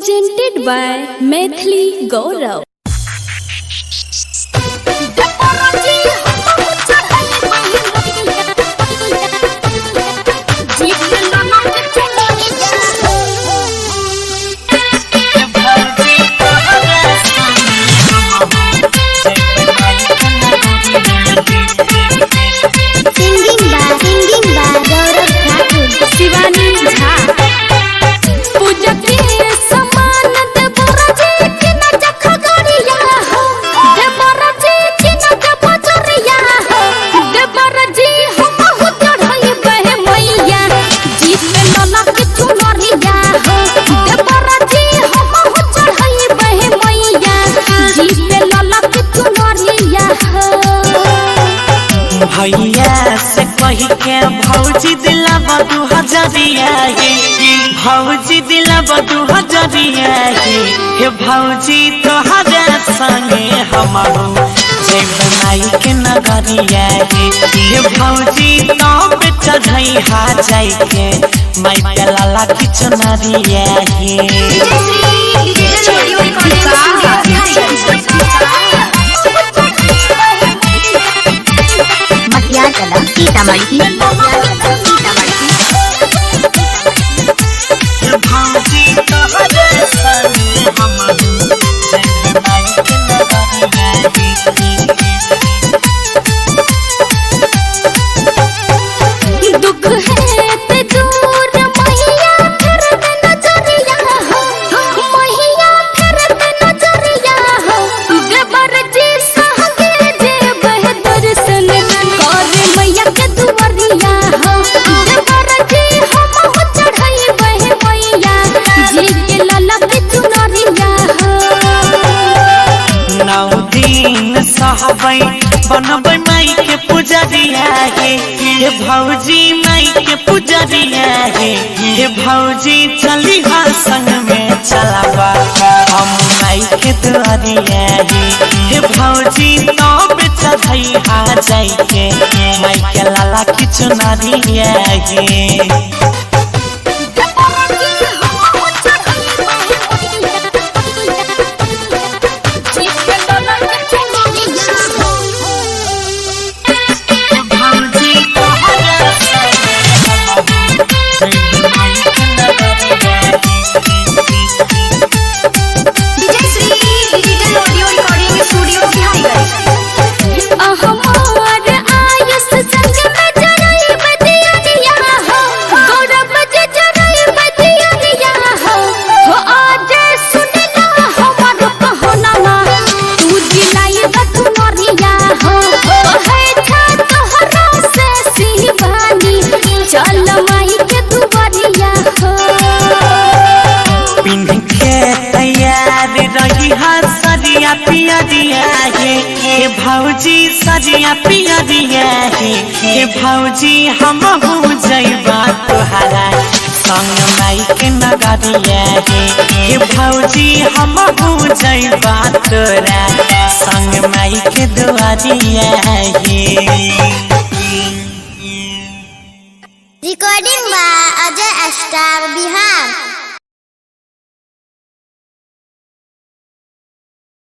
Presented by Maithili Gaurav. भैया से कही के भौजी दिला बदू हजरिया भौजी दिला बदू हजरिया हे भौजी तोहरा संगे हमारो जे बनाई के नगरिया हे भौजी तो पे चढ़ई हा जाई के माई के लाला की चुनरिया सीतामढ़ी बनबै माई के पुजरिया हे भौजी माई के पुजरिया हे भौजी चली हा संग में चलाबा हम माई के दुआरिया हे भौजी तो चढ़ई हा जाई के माई के लाला की चुनरिया हे भौजी सजिया पिया दिया हे भौजी हम हो जाइबा तोहरा संग माई के नगरिया हे भौजी हम हो जाइबा तोरा संग माई के दुआरिया recording by Ajay Star Bihar.